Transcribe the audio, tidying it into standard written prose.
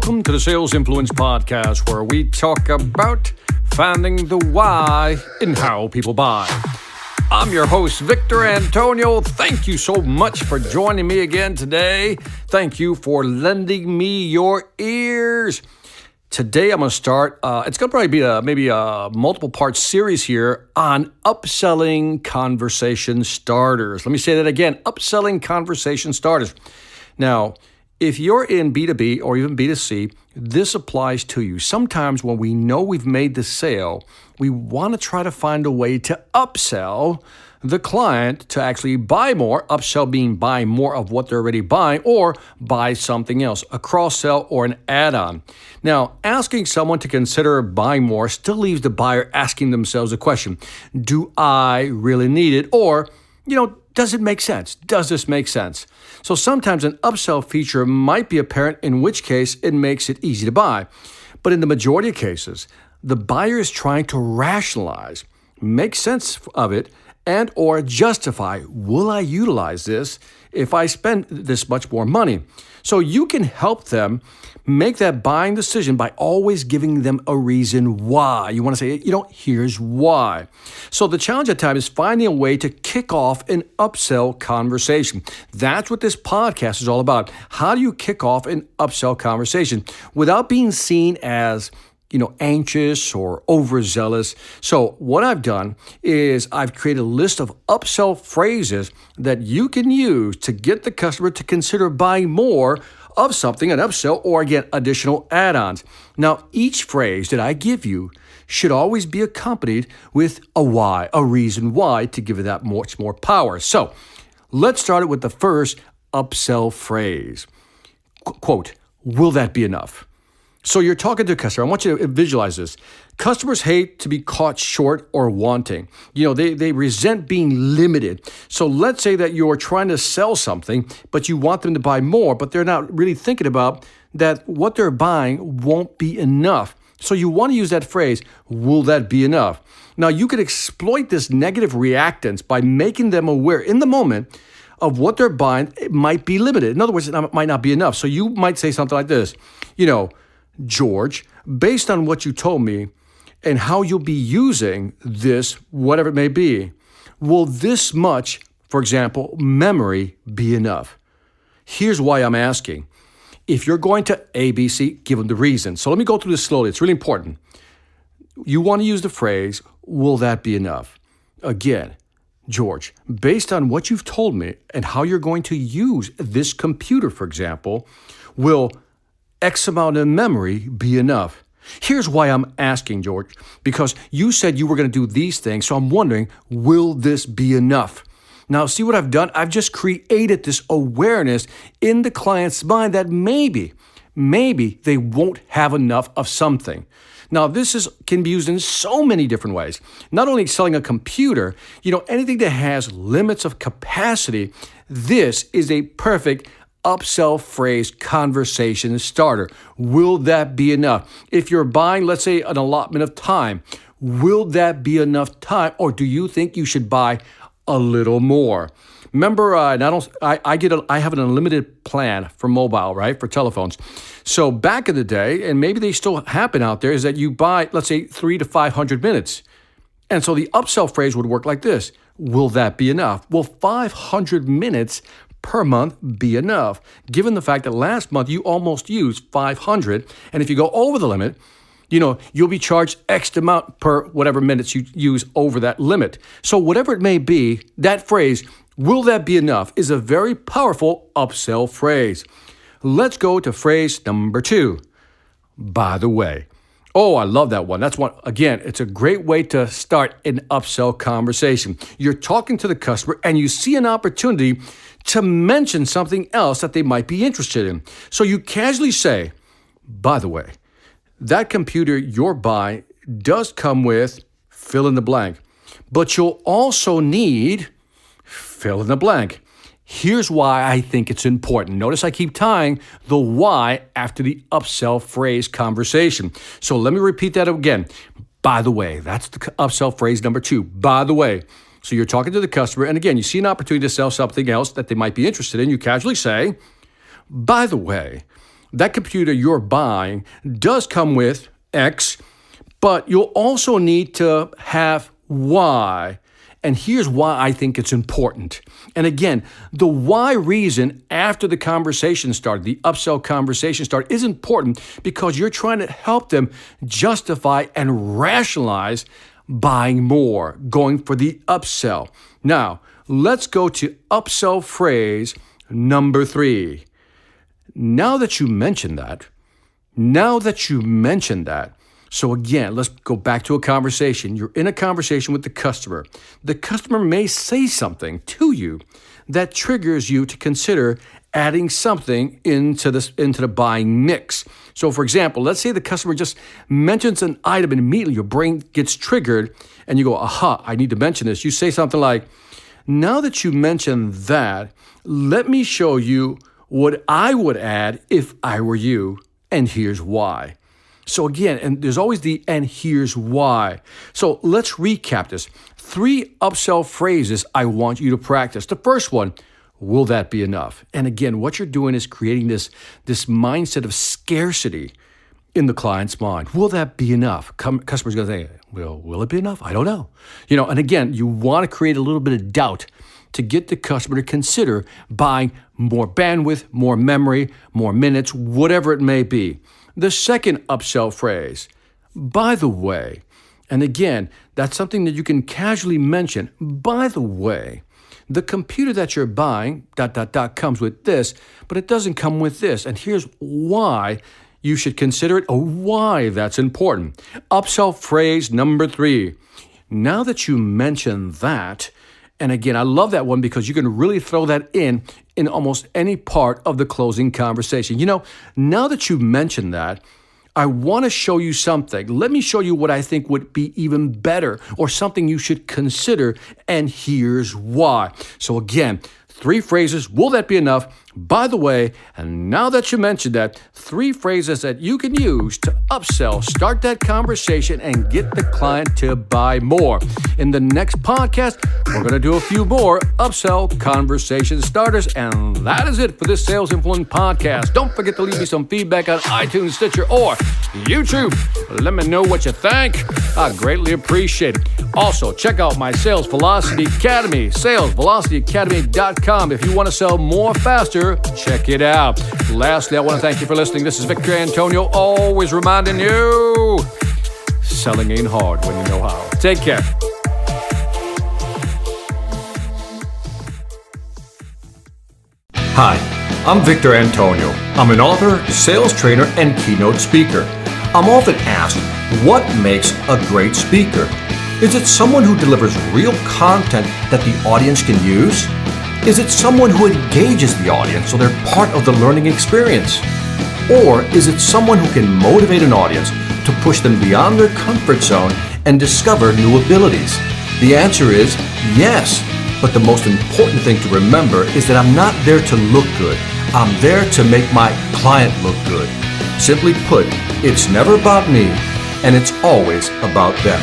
Welcome to the Sales Influence Podcast, where we talk about finding the why in how people buy. I'm your host, Victor Antonio. Thank you so much for joining me again today. Thank you for lending me your ears. Today I'm going to start, it's going to probably be maybe a multiple-part series here on upselling conversation starters. Let me say that again, upselling conversation starters. Now, if you're in B2B or even B2C, this applies to you. Sometimes when we know we've made the sale, we want to try to find a way to upsell the client to actually buy more, upsell being buy more of what they're already buying, or buy something else, a cross-sell or an add-on. Now, asking someone to consider buying more still leaves the buyer asking themselves a question: do I really need it? Or, does it make sense? Does this make sense? So sometimes an upsell feature might be apparent, in which case it makes it easy to buy. But in the majority of cases, the buyer is trying to rationalize, make sense of it, and or justify, will I utilize this if I spend this much more money? So you can help them make that buying decision by always giving them a reason why. You want to say, here's why. So the challenge at times is finding a way to kick off an upsell conversation. That's what this podcast is all about. How do you kick off an upsell conversation without being seen as anxious or overzealous? So what I've done is I've created a list of upsell phrases that you can use to get the customer to consider buying more of something, an upsell, or again, additional add-ons. Now, each phrase that I give you should always be accompanied with a why, a reason why, to give it that much more power. So let's start it with the first upsell phrase. Quote, will that be enough? So you're talking to a customer. I want you to visualize this. Customers hate to be caught short or wanting. They resent being limited. So let's say that you're trying to sell something, but you want them to buy more, but they're not really thinking about that what they're buying won't be enough. So you want to use that phrase, will that be enough? Now you could exploit this negative reactance by making them aware in the moment of what they're buying. It might be limited. In other words, it might not be enough. So you might say something like this, George, based on what you told me and how you'll be using this, whatever it may be, will this much, for example, memory be enough? Here's why I'm asking. If you're going to ABC, give them the reason. So let me go through this slowly. It's really important. You want to use the phrase, will that be enough? Again, George, based on what you've told me and how you're going to use this computer, for example, will X amount of memory be enough? Here's why I'm asking, George, because you said you were going to do these things, so I'm wondering, will this be enough? Now, see what I've done? I've just created this awareness in the client's mind that maybe they won't have enough of something. Now, this can be used in so many different ways. Not only selling a computer, anything that has limits of capacity, this is a perfect upsell phrase conversation starter. Will that be enough? If you're buying, let's say, an allotment of time, will that be enough time? Or do you think you should buy a little more? Remember, I have an unlimited plan for mobile, right? For telephones. So back in the day, and maybe they still happen out there, is that you buy, let's say, 300 to 500 minutes. And so the upsell phrase would work like this. Will that be enough? Will 500 minutes per month be enough, given the fact that last month you almost used 500, and if you go over the limit, you'll be charged X amount per whatever minutes you use over that limit. So whatever it may be, that phrase, will that be enough, is a very powerful upsell phrase. Let's go to phrase number 2. By the way. Oh, I love that one. That's one. Again, it's a great way to start an upsell conversation. You're talking to the customer and you see an opportunity to mention something else that they might be interested in. So you casually say, by the way, that computer you're buying does come with fill in the blank, but you'll also need fill in the blank. Here's why I think it's important. Notice I keep tying the why after the upsell phrase conversation. So let me repeat that again. By the way, that's the upsell phrase number 2. By the way. So you're talking to the customer, and again, you see an opportunity to sell something else that they might be interested in. You casually say, by the way, that computer you're buying does come with X, but you'll also need to have Y. And here's why I think it's important. And again, the why reason after the conversation started, the upsell conversation started, is important because you're trying to help them justify and rationalize buying more, going for the upsell. Now, let's go to upsell phrase number 3. Now that you mentioned that, so again, let's go back to a conversation. You're in a conversation with the customer. The customer may say something to you that triggers you to consider adding something into the buying mix. So for example, let's say the customer just mentions an item and immediately your brain gets triggered and you go, aha, I need to mention this. You say something like, now that you mentioned that, let me show you what I would add if I were you, and here's why. So again, and there's always the and here's why. So let's recap this. 3 upsell phrases I want you to practice. The first one, will that be enough? And again, what you're doing is creating this mindset of scarcity in the client's mind. Will that be enough? Customer's going to say, well, will it be enough? I don't know. And again, you want to create a little bit of doubt to get the customer to consider buying more bandwidth, more memory, more minutes, whatever it may be. The second upsell phrase, by the way, and again, that's something that you can casually mention. By the way, the computer that you're buying, ... comes with this, but it doesn't come with this. And here's why you should consider it, or why that's important. Upsell phrase number 3. Now that you mention that, and again, I love that one because you can really throw that in almost any part of the closing conversation. Now that you mentioned that, I want to show you something. Let me show you what I think would be even better or something you should consider, and here's why. So again, 3 phrases. Will that be enough? By the way, and now that you mentioned that, 3 phrases that you can use to upsell, start that conversation, and get the client to buy more. In the next podcast, we're going to do a few more upsell conversation starters, and that is it for this Sales Influence podcast. Don't forget to leave me some feedback on iTunes, Stitcher, or YouTube. Let me know what you think. I greatly appreciate it. Also, check out my Sales Velocity Academy, salesvelocityacademy.com. If you want to sell more faster, check it out. Lastly, I want to thank you for listening. This is Victor Antonio, always reminding you, selling ain't hard when you know how. Take care. Hi, I'm Victor Antonio. I'm an author, sales trainer, and keynote speaker. I'm often asked, what makes a great speaker? Is it someone who delivers real content that the audience can use? Is it someone who engages the audience so they're part of the learning experience? Or is it someone who can motivate an audience to push them beyond their comfort zone and discover new abilities? The answer is yes. But the most important thing to remember is that I'm not there to look good. I'm there to make my client look good. Simply put, it's never about me, and it's always about them.